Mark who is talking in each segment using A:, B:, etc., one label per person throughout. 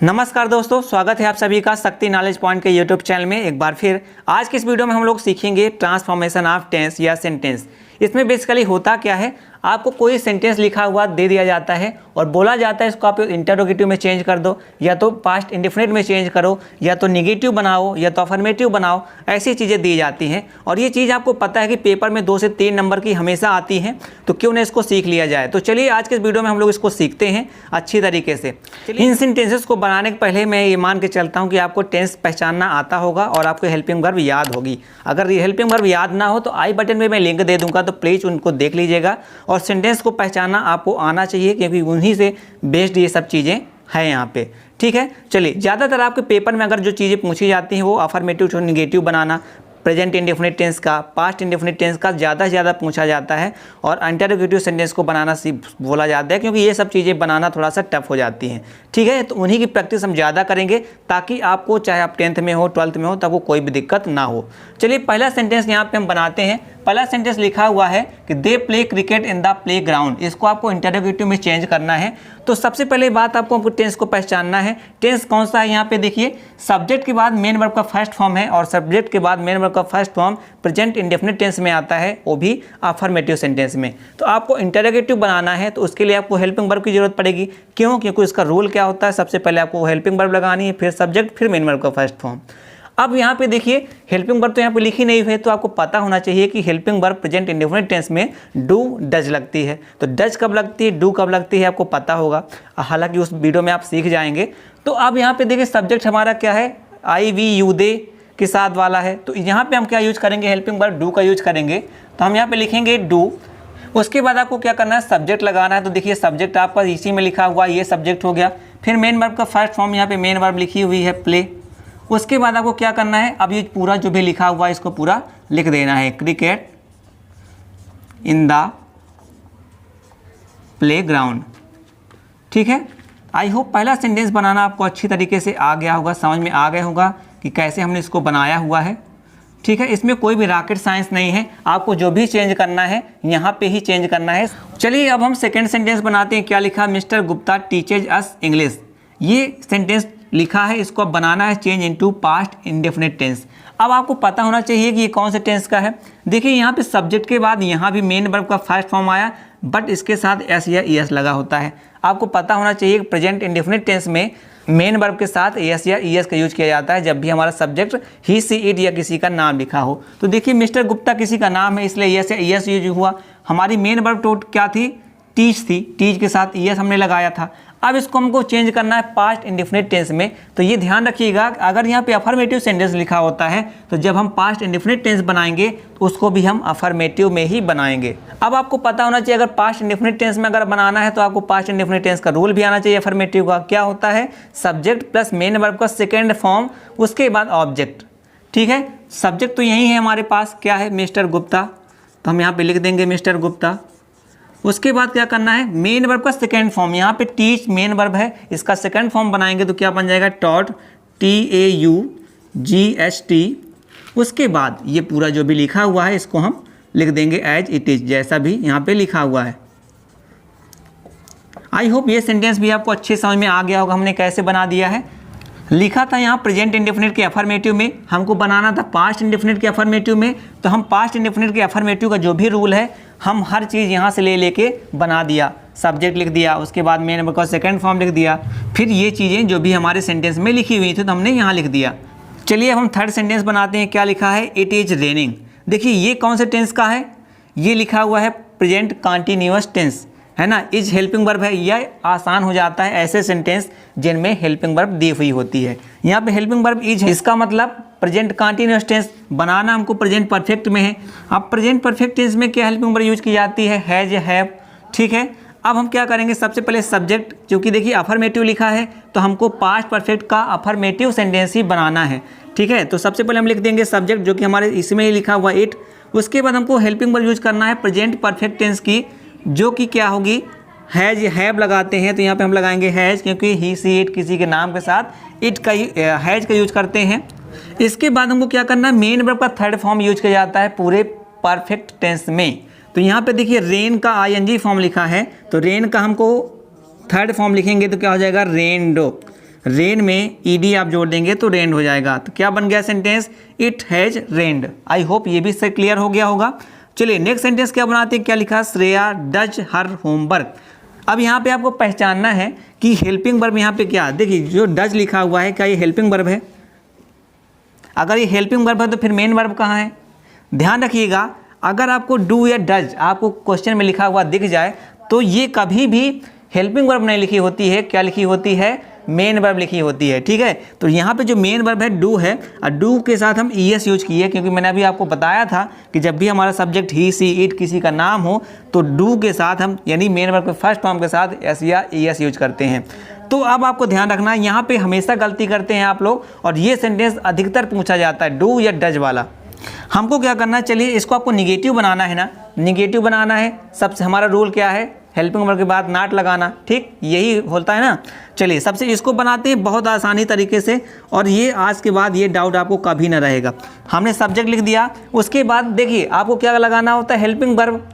A: नमस्कार दोस्तों, स्वागत है आप सभी का शक्ति नॉलेज पॉइंट के यूट्यूब चैनल में। एक बार फिर आज की इस वीडियो में हम लोग सीखेंगे ट्रांसफॉर्मेशन ऑफ टेंस या सेंटेंस। इसमें बेसिकली होता क्या है, आपको कोई सेंटेंस लिखा हुआ दे दिया जाता है और बोला जाता है इसको आप इंटरोगेटिव में चेंज कर दो, या तो पास्ट इंडेफिनिट में चेंज करो, या तो नेगेटिव बनाओ, या तो अफर्मेटिव बनाओ। ऐसी चीज़ें दी जाती हैं और ये चीज़ आपको पता है कि पेपर में 2 से 3 नंबर की हमेशा आती हैं, तो क्यों ना इसको सीख लिया जाए। तो चलिए आज के इस वीडियो में हम लोग इसको सीखते हैं अच्छी तरीके से। इन सेंटेंसेस को बनाने के पहले मैं ये मान के चलता हूँ कि आपको टेंस पहचानना आता होगा और आपको हेल्पिंग वर्ब याद होगी। अगर ये हेल्पिंग वर्ब याद ना हो तो आई बटन में मैं लिंक दे दूंगा, तो प्लीज़ उनको देख लीजिएगा। और सेंटेंस को पहचानना आपको आना चाहिए क्योंकि उन्हीं से बेस्ड ये सब चीज़ें हैं यहाँ पे। ठीक है, चलिए। ज़्यादातर आपके पेपर में अगर जो चीज़ें पूछी जाती हैं वो अफर्मेटिव और नेगेटिव बनाना, प्रेजेंट इंडेफिनिट टेंस का, पास्ट इंडेफिनिट टेंस का ज़्यादा से ज़्यादा पूछा जाता है और इंटरोगेटिव सेंटेंस को बनाना बोला जाता है क्योंकि ये सब चीज़ें बनाना थोड़ा सा टफ हो जाती हैं। ठीक है, तो उन्हीं की प्रैक्टिस हम ज़्यादा करेंगे ताकि आपको, चाहे आप 10th में हो 12th में हो, तब वो कोई भी दिक्कत ना हो। चलिए पहला सेंटेंस यहाँ पे हम बनाते हैं। पहला सेंटेंस लिखा हुआ है कि they play cricket in the play ground. इसको आपको इंटरोगेटिव में चेंज करना है। तो सबसे पहले बात आपको टेंस को पहचानना है। टेंस कौन सा है, यहाँ पे देखिए, सब्जेक्ट के बाद मेन वर्ब का फर्स्ट फॉर्म है और सब्जेक्ट के बाद मेन वर्ब का first form present indefinite tense में आता है, वो भी अफर्मेटिव सेंटेंस में। तो आपको इंटरोगेटिव बनाना है तो उसके लिए आपको हेल्पिंग वर्ब की जरूरत पड़ेगी। क्यों? क्योंकि इसका रूल क्या होता है, सबसे पहले आपको हेल्पिंग वर्ब लगानी है, फिर सब्जेक्ट, फिर मेन वर्ब का फर्स्ट फॉर्म। अब यहाँ पे देखिए हेल्पिंग वर्ब तो यहाँ पे लिखी नहीं है, तो आपको पता होना चाहिए कि helping verb present indefinite tense में डू डज लगती है। तो डज कब लगती है, डू कब लगती है, आपको पता होगा, हालांकि उस वीडियो में आप सीख जाएंगे। तो अब यहाँ पे देखिए सब्जेक्ट हमारा क्या है, आई वी यू दे के साथ वाला है। तो यहाँ पे हम क्या यूज करेंगे, हेल्पिंग वर्ब डू का यूज करेंगे। तो हम यहाँ पे लिखेंगे डू। उसके बाद आपको क्या करना है, सब्जेक्ट लगाना है। तो देखिए सब्जेक्ट आपका इसी में लिखा हुआ, ये सब्जेक्ट हो गया। फिर मेन वर्ब का फर्स्ट फॉर्म, यहाँ पे मेन वर्ब लिखी हुई है प्ले। उसके बाद आपको क्या करना है, अब ये पूरा जो भी लिखा हुआ है इसको पूरा लिख देना है, क्रिकेट इन द प्लेग्राउंड। ठीक है, आई होप पहला सेंटेंस बनाना आपको अच्छी तरीके से आ गया होगा, समझ में आ गया होगा कि कैसे हमने इसको बनाया हुआ है। ठीक है, इसमें कोई भी रॉकेट साइंस नहीं है, आपको जो भी चेंज करना है यहाँ पे ही चेंज करना है। चलिए अब हम सेकेंड सेंटेंस बनाते हैं। क्या लिखा, Mister Gupta teaches us English. ये सेंटेंस लिखा है, इसको अब बनाना है change into past indefinite tense. अब आपको पता होना चाहिए कि ये कौन से टेंस का है। देखिए यहाँ पे सब्जेक्ट के बाद यहाँ भी मेन वर्ब का फर्स्ट फॉर्म आया, बट इसके साथ एस या ईएस लगा होता है। आपको पता होना चाहिए कि प्रेजेंट इंडेफिनिट टेंस में मेन वर्ब के साथ एस या ईएस का यूज किया जाता है जब भी हमारा सब्जेक्ट ही, सी, इट या किसी का नाम लिखा हो। तो देखिए मिस्टर गुप्ता किसी का नाम है, इसलिए एस या ईएस यूज हुआ। हमारी मेन वर्ब टोट क्या थी, टीच थी, टीच के साथ ईएस हमने लगाया था। अब इसको हमको चेंज करना है पास्ट इंडेफिनिट टेंस में। तो ये ध्यान रखिएगा, अगर यहाँ पे अफर्मेटिव सेंटेंस लिखा होता है तो जब हम पास्ट इंडेफिनिट टेंस बनाएंगे तो उसको भी हम अफर्मेटिव में ही बनाएंगे। अब आपको पता होना चाहिए, अगर पास्ट इंडेफिनिट टेंस में अगर बनाना है तो आपको पास्ट इंडेफिनिट टेंस का रूल भी आना चाहिए अफर्मेटिव का। क्या होता है, सब्जेक्ट प्लस मेन वर्ब का सेकेंड फॉर्म, उसके बाद ऑब्जेक्ट। ठीक है, सब्जेक्ट तो यही है हमारे पास, क्या है, मिस्टर गुप्ता। तो हम यहाँ पे लिख देंगे मिस्टर गुप्ता। उसके बाद क्या करना है, मेन वर्ब का सेकेंड फॉर्म, यहाँ पे टीच मेन वर्ब है, इसका सेकेंड फॉर्म बनाएंगे तो क्या बन जाएगा, टॉट, TAUGHT। उसके बाद ये पूरा जो भी लिखा हुआ है इसको हम लिख देंगे एज इट इज, जैसा भी यहाँ पे लिखा हुआ है। आई होप ये सेंटेंस भी आपको अच्छे समझ में आ गया होगा हमने कैसे बना दिया है। लिखा था यहाँ प्रेजेंट इंडेफिनिट के अफर्मेटिव में, हमको बनाना था पास्ट इंडेफिनिट के अफर्मेटिव में। तो हम पास्ट इंडेफिनिट के अफर्मेटिव का जो भी रूल है हम हर चीज़ यहाँ से ले लेके बना दिया। सब्जेक्ट लिख दिया, उसके बाद मेन वर्ब का सेकंड फॉर्म लिख दिया, फिर ये चीज़ें जो भी हमारे सेंटेंस में लिखी हुई थी तो हमने यहाँ लिख दिया। चलिए अब हम थर्ड सेंटेंस बनाते हैं। क्या लिखा है, इट इज़ रेनिंग। देखिए ये कौन से टेंस का है, ये लिखा हुआ है प्रेजेंट कंटिन्यूअस टेंस, है ना। इज हेल्पिंग वर्ब है, यह आसान हो जाता है ऐसे सेंटेंस जिनमें हेल्पिंग वर्ब दी हुई होती है। यहाँ पे हेल्पिंग वर्ब इज है, इसका मतलब प्रेजेंट कंटिन्यूअस टेंस बनाना हमको प्रेजेंट परफेक्ट में है। अब प्रेजेंट परफेक्ट टेंस में क्या हेल्पिंग वर्ब यूज की जाती है, हैज, हैव। ठीक है, अब हम क्या करेंगे, सबसे पहले सब्जेक्ट, क्योंकि देखिए अफर्मेटिव लिखा है तो हमको पास्ट परफेक्ट का अफर्मेटिव सेंटेंस ही बनाना है। ठीक है, तो सबसे पहले हम लिख देंगे सब्जेक्ट, जो कि हमारे इसमें ही लिखा हुआ इट। उसके बाद हमको हेल्पिंग वर्ब यूज करना है प्रेजेंट परफेक्ट टेंस की, जो कि क्या होगी, हैज, हैव लगाते हैं तो यहाँ पे हम लगाएंगे हैज, क्योंकि ही, सी, इट किसी के नाम के साथ इट का हैज का यूज करते हैं। इसके बाद हमको क्या करना है, मेन वर्ब का थर्ड फॉर्म यूज किया जाता है पूरे परफेक्ट टेंस में। तो यहाँ पे देखिए रेन का ING फॉर्म लिखा है, तो रेन का हमको थर्ड फॉर्म लिखेंगे तो क्या हो जाएगा, रेनडो। रेन में ईडी आप जोड़ देंगे तो रेंड हो जाएगा। तो क्या बन गया sentence, it has rained. I hope ये भी इससे क्लियर हो गया होगा। चलिए नेक्स्ट सेंटेंस क्या बनाते हैं, क्या लिखा, श्रेया डज हर होमवर्क। अब यहाँ पे आपको पहचानना है कि हेल्पिंग वर्ब यहाँ पे क्या, देखिए जो डज लिखा हुआ है क्या ये हेल्पिंग वर्ब है, अगर ये हेल्पिंग वर्ब है तो फिर मेन वर्ब कहाँ है। ध्यान रखिएगा अगर आपको डू या डज आपको क्वेश्चन में लिखा हुआ दिख जाए तो ये कभी भी हेल्पिंग वर्ब नहीं लिखी होती है, क्या लिखी होती है, मेन वर्ब लिखी होती है। ठीक है, तो यहाँ पे जो मेन वर्ब है डू है, और डू के साथ हम ईएस यूज किए क्योंकि मैंने अभी आपको बताया था कि जब भी हमारा सब्जेक्ट ही सी इट किसी का नाम हो तो डू के साथ हम यानी मेन वर्ब के फर्स्ट फॉर्म के साथ एस या ईएस यूज करते हैं। तो अब आपको ध्यान रखना है यहाँ पे हमेशा गलती करते हैं आप लोग, और ये सेंटेंस अधिकतर पूछा जाता है डू या डज वाला। हमको क्या करना है, चलिए इसको आपको निगेटिव बनाना है ना, निगेटिव बनाना है। सबसे हमारा रूल क्या है, हेल्पिंग वर्ब के बाद नॉट लगाना, ठीक यही होता है ना। चलिए सबसे इसको बनाते हैं बहुत आसानी तरीके से, और ये आज के बाद ये डाउट आपको कभी ना रहेगा। हमने सब्जेक्ट लिख दिया, उसके बाद देखिए आपको क्या लगाना होता है, हेल्पिंग वर्ब।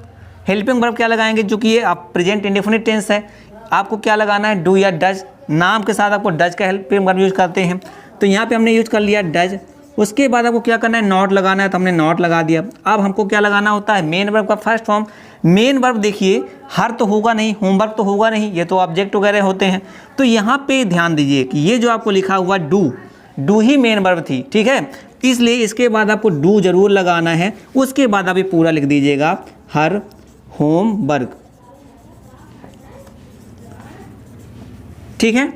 A: हेल्पिंग वर्ब क्या लगाएंगे, जो कि ये आप प्रेजेंट इंडेफिनिट टेंस है, आपको क्या लगाना है, डू या डज। नाम के साथ आपको डज का हेल्पिंग वर्ब यूज करते हैं, तो यहाँ पे हमने यूज कर लिया डज। उसके बाद आपको क्या करना है, नॉट लगाना है, तो हमने नॉट लगा दिया। अब हमको क्या लगाना होता है, मेन वर्ब का फर्स्ट फॉर्म। मेन वर्ब देखिए हर तो होगा नहीं, होमवर्क तो होगा नहीं, ये तो ऑब्जेक्ट वगैरह होते हैं। तो यहाँ पे ध्यान दीजिए कि ये जो आपको लिखा हुआ डू ही मेन वर्ब थी, ठीक है, इसलिए इसके बाद आपको डू जरूर लगाना है। उसके बाद आप ये पूरा लिख दीजिएगा, हर होमवर्क, ठीक है।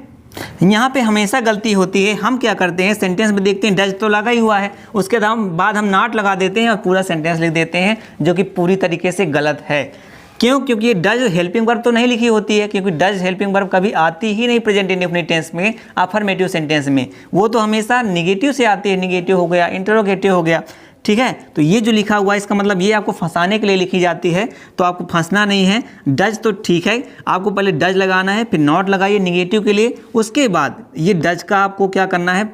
A: यहाँ पे हमेशा गलती होती है, हम क्या करते हैं सेंटेंस में देखते हैं डज तो लगा ही हुआ है, उसके बाद हम नॉट लगा देते हैं और पूरा सेंटेंस लिख देते हैं, जो कि पूरी तरीके से गलत है। क्यों, क्योंकि ये डज हेल्पिंग वर्ब तो नहीं लिखी होती है, क्योंकि डज हेल्पिंग वर्ब कभी आती ही नहीं प्रेजेंट इंडेफिनिट टेंस में, अफर्मेटिव सेंटेंस में, वो तो हमेशा निगेटिव से आती है। निगेटिव हो गया, इंटरोगेटिव हो गया, ठीक है। तो ये जो लिखा हुआ है इसका मतलब ये आपको फंसाने के लिए लिखी जाती है, तो आपको फंसना नहीं है। डज तो ठीक है, आपको पहले डज लगाना है, फिर नॉट लगाइए निगेटिव के लिए। उसके बाद ये डज का आपको क्या करना है,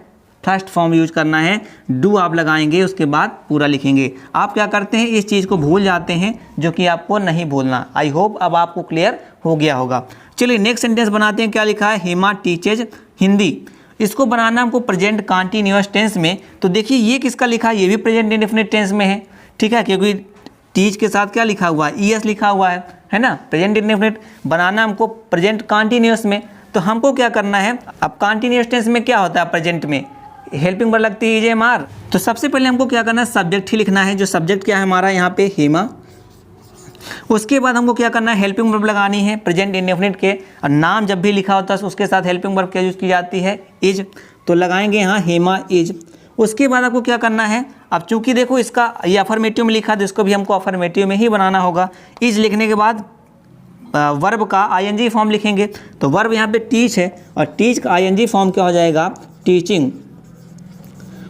A: फर्स्ट फॉर्म यूज करना है, डू आप लगाएंगे, उसके बाद पूरा लिखेंगे। आप क्या करते हैं, इस चीज़ को भूल जाते हैं, जो कि आपको नहीं भूलना। आई होप अब आपको क्लियर हो गया होगा। चलिए नेक्स्ट सेंटेंस बनाते हैं, क्या लिखा है, हेमा टीचेज हिंदी। इसको बनाना हमको प्रेजेंट कंटीन्यूअस टेंस में। तो देखिए ये किसका लिखा है, ये भी प्रेजेंट इंडेफिनिट टेंस में है, ठीक है, क्योंकि टीच के साथ क्या लिखा हुआ है, ईएस लिखा हुआ है ना। प्रेजेंट इंडेफिनिट बनाना हमको प्रेजेंट कंटीन्यूअस में, तो हमको क्या करना है, अब कंटीन्यूअस टेंस में क्या होता है, प्रेजेंट में हेल्पिंग वर्ब लगती है EJMR। तो सबसे पहले हमको क्या करना है, सब्जेक्ट ही लिखना है, जो सब्जेक्ट क्या है हमारा यहाँ पे हेमा। उसके बाद हमको क्या करना है, हेल्पिंग वर्ब लगानी है प्रेजेंट इंडेफिनिट के, और नाम जब भी लिखा होता है उसके साथ हेल्पिंग वर्ब क्या यूज़ की जाती है, इज, तो लगाएंगे यहाँ हेमा इज। उसके बाद आपको क्या करना है, अब चूंकि देखो इसका ये अफर्मेटिव में लिखा है तो इसको भी हमको अफर्मेटिव में ही बनाना होगा। इज लिखने के बाद वर्ब का ING फॉर्म लिखेंगे, तो वर्ब यहाँ पे टीच है, और टीच का ING फॉर्म क्या हो जाएगा, टीचिंग।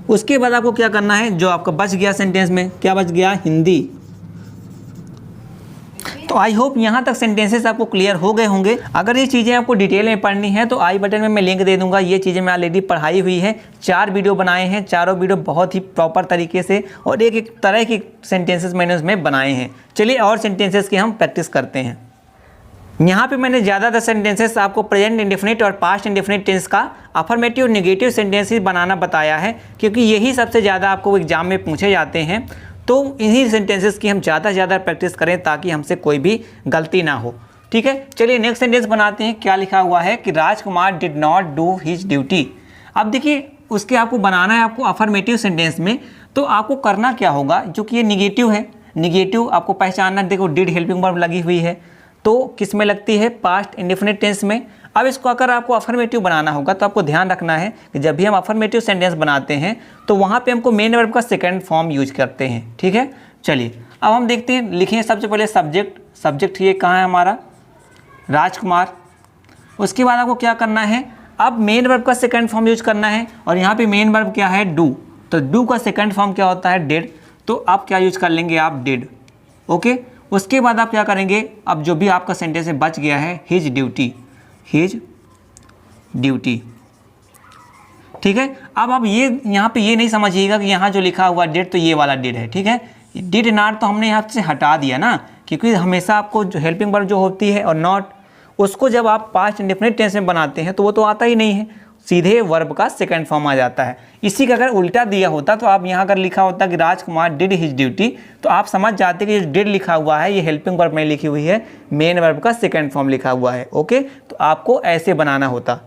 A: उसके बाद आपको क्या करना है, जो आपका बच गया सेंटेंस में, क्या बच गया, हिंदी। तो आई होप यहाँ तक सेंटेंसेस आपको क्लियर हो गए होंगे। अगर ये चीज़ें आपको डिटेल में पढ़नी है तो आई बटन में मैं लिंक दे दूंगा। ये चीज़ें मैं ऑलरेडी पढ़ाई हुई है, 4 वीडियो बनाए हैं, चारों वीडियो बहुत ही प्रॉपर तरीके से और एक एक तरह के सेंटेंसेस मैंने उसमें बनाए हैं। चलिए और सेंटेंसेस की हम प्रैक्टिस करते हैं। यहाँ पे मैंने ज़्यादातर सेंटेंसेस आपको प्रेजेंट इंडेफिनिट और पास्ट इंडेफिनिट टेंस का अफर्मेटिव और नेगेटिव सेंटेंसेस बनाना बताया है, क्योंकि यही सबसे ज़्यादा आपको एग्जाम में पूछे जाते हैं। तो इन्हीं सेंटेंसेस की हम ज़्यादा से ज़्यादा प्रैक्टिस करें ताकि हमसे कोई भी गलती ना हो, ठीक है। चलिए नेक्स्ट सेंटेंस बनाते हैं। क्या लिखा हुआ है कि Rajkumar did not do his duty. अब देखिए उसके आपको बनाना है आपको अफर्मेटिव सेंटेंस में, तो आपको करना क्या होगा, जो कि ये निगेटिव है, निगेटिव आपको पहचानना। देखो डिड हेल्पिंग वर्ब लगी हुई है, तो किस में लगती है, पास्ट इंडेफिनिट टेंस में। अब इसको अगर आपको अफर्मेटिव बनाना होगा तो आपको ध्यान रखना है कि जब भी हम अफर्मेटिव सेंटेंस बनाते हैं तो वहाँ पे हमको मेन वर्ब का सेकंड फॉर्म यूज करते हैं, ठीक है। चलिए अब हम देखते हैं, लिखें सबसे पहले सब्जेक्ट ये कहाँ है हमारा, राजकुमार। उसके बाद आपको क्या करना है, अब मेन वर्ब का सेकंड फॉर्म यूज करना है, और यहाँ पे मेन वर्ब क्या है, डू। तो डू का सेकंड फॉर्म क्या होता है, डिड। तो आप क्या यूज कर लेंगे, आप डिड, ओके। उसके बाद आप क्या करेंगे, अब जो भी आपका सेंटेंस में बच गया है, हिज ड्यूटी, ठीक है। अब आप ये यहाँ पे ये नहीं समझिएगा कि यहाँ जो लिखा हुआ डिड तो ये वाला डिड है, ठीक है। डिड नॉट तो हमने यहाँ से हटा दिया ना, क्योंकि हमेशा आपको जो हेल्पिंग वर्ब जो होती है और नॉट, उसको जब आप पास्ट इंडेफिनिट टेंस में बनाते हैं तो वो तो आता ही नहीं है, सीधे वर्ब का सेकंड फॉर्म आ जाता है। इसी का अगर उल्टा दिया होता तो आप यहाँ अगर लिखा होता कि राजकुमार डिड हिज ड्यूटी, तो आप समझ जाते कि जो डिड लिखा हुआ है ये हेल्पिंग वर्ब में लिखी हुई है, मेन वर्ब का सेकंड फॉर्म लिखा हुआ है। ओके, तो आपको ऐसे बनाना होता।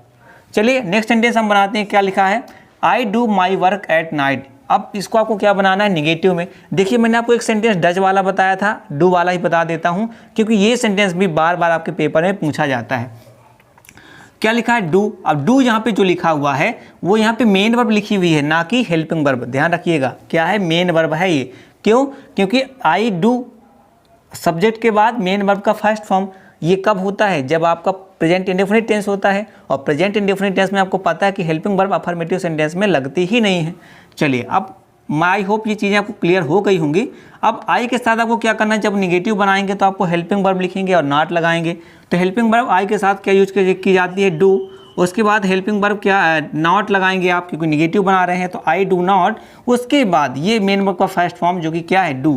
A: चलिए नेक्स्ट सेंटेंस हम बनाते हैं। क्या लिखा है, I do my work at night. अब इसको आपको क्या बनाना है, निगेटिव में। देखिए मैंने आपको एक सेंटेंस डज वाला बताया था, डू वाला ही बता देता हूँ, क्योंकि ये सेंटेंस भी बार बार आपके पेपर में पूछा जाता है। क्या लिखा है, डू। अब डू यहाँ पे जो लिखा हुआ है वो यहाँ पे मेन वर्ब लिखी हुई है, ना कि हेल्पिंग वर्ब। ध्यान रखिएगा, क्या है, मेन वर्ब है ये। क्यों, क्योंकि आई डू सब्जेक्ट के बाद मेन वर्ब का फर्स्ट फॉर्म। ये कब होता है, जब आपका प्रेजेंट इंडेफिनिट टेंस होता है, और प्रेजेंट इंडेफिनिट टेंस में आपको पता है कि हेल्पिंग वर्ब अफर्मेटिव सेंटेंस में लगती ही नहीं है। चलिए, अब आई होप ये चीज़ें आपको क्लियर हो गई होंगी। अब आई के साथ आपको क्या करना है, जब निगेटिव बनाएंगे तो आपको हेल्पिंग वर्ब लिखेंगे और नॉट लगाएंगे। तो हेल्पिंग वर्ब आई के साथ क्या यूज की जाती है, डू। उसके बाद हेल्पिंग वर्ब क्या, नॉट लगाएंगे आप, क्योंकि निगेटिव बना रहे हैं, तो आई डू नॉट। उसके बाद ये मेन वर्ब का फर्स्ट फॉर्म जो कि क्या है, डू,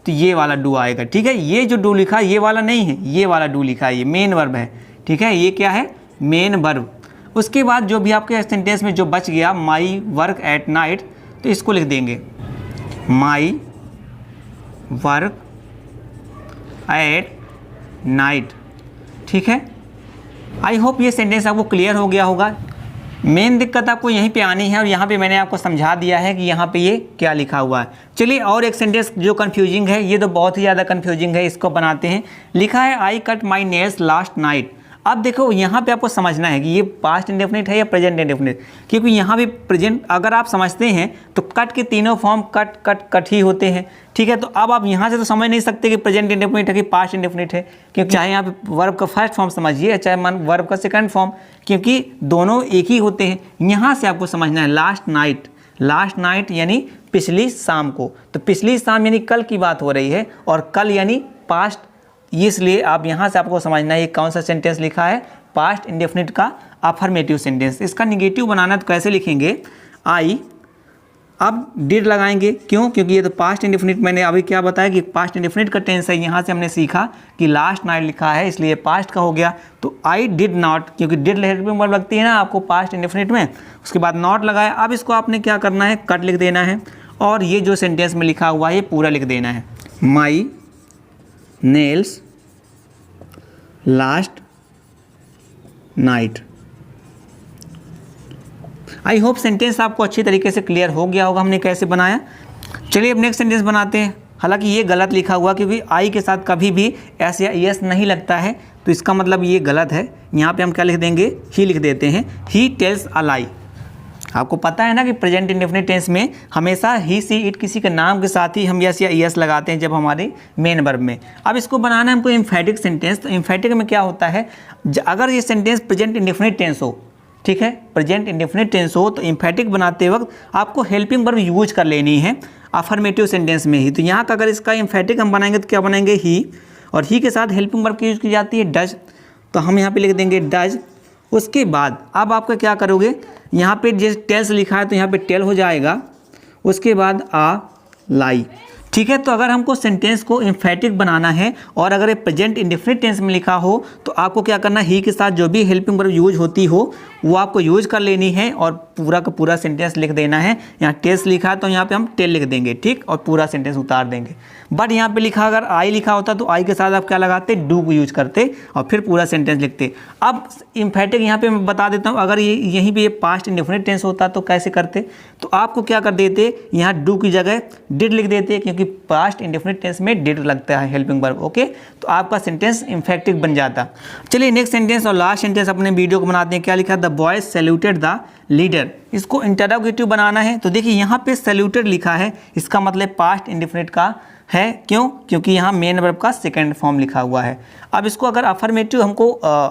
A: तो ये वाला डू आएगा। ठीक है, ये जो डू लिखा है ये वाला नहीं है, ये वाला डू लिखा है, ये मेन वर्ब है। ठीक है, ये क्या है, मेन वर्ब। उसके बाद जो भी आपके सेंटेंस में जो बच गया, माई वर्क एट नाइट, तो इसको लिख देंगे माई वर्क एट नाइट। ठीक है, आई होप ये सेंटेंस आपको क्लियर हो गया होगा। मेन दिक्कत आपको यहीं पे आनी है, और यहाँ पे मैंने आपको समझा दिया है कि यहाँ पे ये क्या लिखा हुआ है। चलिए, और एक सेंटेंस जो कंफ्यूजिंग है, ये तो बहुत ही ज़्यादा कंफ्यूजिंग है, इसको बनाते हैं। लिखा है I cut my nails last night. अब देखो यहाँ पे आपको समझना है कि ये पास्ट इंडेफिनिट है या प्रेजेंट इंडेफिनिट, क्योंकि यहाँ भी प्रेजेंट अगर आप समझते हैं तो कट के तीनों फॉर्म कट कट कट ही होते हैं। ठीक है, तो अब आप यहाँ से तो समझ नहीं सकते कि प्रेजेंट इंडेफिनिट है कि पास्ट इंडेफिनिट है, क्योंकि चाहे यहाँ पे वर्ब का फर्स्ट फॉर्म समझिए, चाहे मान वर्ब का सेकंड फॉर्म, क्योंकि दोनों एक ही होते हैं। यहाँ से आपको समझना है लास्ट नाइट, लास्ट नाइट यानी पिछली शाम को, तो पिछली शाम यानी कल की बात हो रही है, और कल यानी पास्ट। इसलिए आप यहाँ से आपको समझना है ये कौन सा सेंटेंस लिखा है, पास्ट इंडेफिनिट का अफर्मेटिव सेंटेंस। इसका निगेटिव बनाना तो कैसे लिखेंगे, आई, अब डिड लगाएंगे। क्यों, क्योंकि ये तो पास्ट इंडेफिनिट, मैंने अभी क्या बताया कि पास्ट इंडेफिनिट का टेंस है। यहाँ से हमने सीखा कि लास्ट नाइट लिखा है, इसलिए पास्ट का हो गया। तो आई डिड नॉट, क्योंकि डिड हेल्पिंग वर्ब लगती है ना आपको पास्ट इंडेफिनिट में, उसके बाद नॉट लगाया। अब इसको आपने क्या करना है, कट लिख देना है, और ये जो सेंटेंस में लिखा हुआ है ये पूरा लिख देना है, my nails last night. I hope sentence आपको अच्छी तरीके से क्लियर हो गया होगा हमने कैसे बनाया। चलिए अब नेक्स्ट सेंटेंस बनाते हैं। हालांकि ये गलत लिखा हुआ, क्योंकि आई के साथ कभी भी एस या एस नहीं लगता है, तो इसका मतलब ये गलत है। यहाँ पे हम क्या लिख देंगे, ही लिख देते हैं, ही टेल्स अ लाई। आपको पता है ना कि प्रेजेंट इंडेफिनिट टेंस में हमेशा ही सी इट किसी के नाम के साथ ही हम यस या यस लगाते हैं जब हमारे मेन वर्ब में। अब इसको बनाना है हमको एम्फेटिक सेंटेंस। तो एम्फेटिक में क्या होता है, अगर ये सेंटेंस प्रेजेंट इंडेफिनिट टेंस हो, ठीक है, प्रेजेंट इंडेफिनिट टेंस हो, तो एम्फेटिक बनाते वक्त आपको हेल्पिंग वर्ब यूज कर लेनी है अफर्मेटिव सेंटेंस में ही। तो यहाँ का अगर इसका एम्फेटिक हम बनाएंगे तो क्या बनाएंगे, ही, और ही के साथ हेल्पिंग वर्ब की यूज की जाती है डज, तो हम यहाँ पे लिख देंगे डज। उसके बाद अब आपका क्या करोगे, यहाँ पे जैसे टेल्स लिखा है तो यहाँ पे टेल हो जाएगा, उसके बाद आ लाई। ठीक है, तो अगर हमको सेंटेंस को एम्फेटिक बनाना है और अगर ये प्रेजेंट इंडेफिनिट टेंस में लिखा हो तो आपको क्या करना है, ही के साथ जो भी हेल्पिंग वर्ब यूज होती हो वो आपको यूज कर लेनी है और पूरा का पूरा सेंटेंस लिख देना है। यहाँ टेल्स लिखा है तो यहाँ पे हम टेल लिख देंगे, ठीक, और पूरा सेंटेंस उतार देंगे। बट यहाँ पे लिखा अगर आई लिखा होता तो आई के साथ आप क्या लगाते, डू को यूज करते और फिर पूरा सेंटेंस लिखते। अब एम्फेटिक यहाँ पे मैं बता देता हूँ, अगर ये यहीं पे ये पास्ट इंडेफिनिट टेंस होता तो कैसे करते, तो आपको क्या कर देते, यहाँ डू की जगह डिड लिख देते, क्योंकि पास्ट इंडेफिनिट टेंस में डिड लगता है हेल्पिंग वर्ब। ओके, तो आपका सेंटेंस एम्फेटिक बन जाता। चलिए नेक्स्ट सेंटेंस और लास्ट सेंटेंस अपने वीडियो को बनाते हैं। क्या लिखा, the boys saluted the leader. इसको इंटरोगेटिव बनाना है, तो देखिए यहाँ पे सैल्यूटेड लिखा है, इसका मतलब पास्ट इंडेफिनिट का है। क्यों, क्योंकि यहाँ मेन वर्ब का सेकंड फॉर्म लिखा हुआ है। अब इसको अगर अफर्मेटिव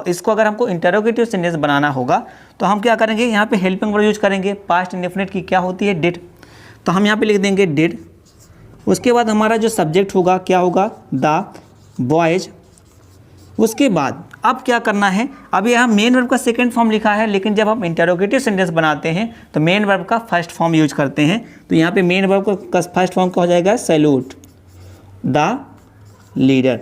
A: इसको अगर हमको इंटरोगेटिव सेंटेंस बनाना होगा तो हम क्या करेंगे, यहाँ पे हेल्पिंग वर्ब यूज करेंगे। पास्ट इंडेफिनिट की क्या होती है, डिड, तो हम यहाँ पे लिख देंगे डिड। उसके बाद हमारा जो सब्जेक्ट होगा क्या होगा, द बॉयज। उसके बाद अब क्या करना है, अब यहाँ मेन वर्ब का सेकंड फॉर्म लिखा है, लेकिन जब हम इंटरोगेटिव सेंटेंस बनाते हैं तो मेन वर्ब का फर्स्ट फॉर्म यूज करते हैं। तो यहाँ पे मेन वर्ब का फर्स्ट फॉर्म क्या हो जाएगा, सैल्यूट द लीडर।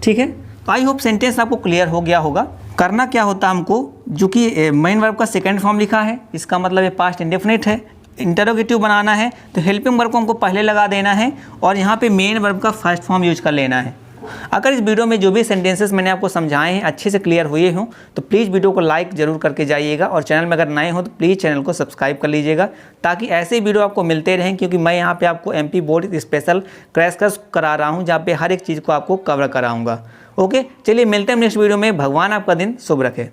A: ठीक है, तो आई होप सेंटेंस आपको क्लियर हो गया होगा। करना क्या होता है हमको, जो कि मेन वर्ब का सेकंड फॉर्म लिखा है, इसका मतलब ये पास्ट इंडेफिनिट है, इंटरोगेटिव बनाना है तो हेल्पिंग वर्ब को हमको पहले लगा देना है और यहाँ पे मेन वर्ब का फर्स्ट फॉर्म यूज कर लेना है। अगर इस वीडियो में जो भी सेंटेंसेस मैंने आपको समझाए हैं अच्छे से क्लियर हुए हों तो प्लीज़ वीडियो को लाइक जरूर करके जाइएगा और चैनल में अगर नए हो तो प्लीज़ चैनल को सब्सक्राइब कर लीजिएगा ताकि ऐसे ही वीडियो आपको मिलते रहें, क्योंकि मैं यहाँ पे आपको MP board special crash course करा रहा हूँ जहाँ पे हर एक चीज़ को आपको कवर कराऊँगा। ओके, चलिए मिलते हैं नेक्स्ट वीडियो में। भगवान आपका दिन शुभ रखे।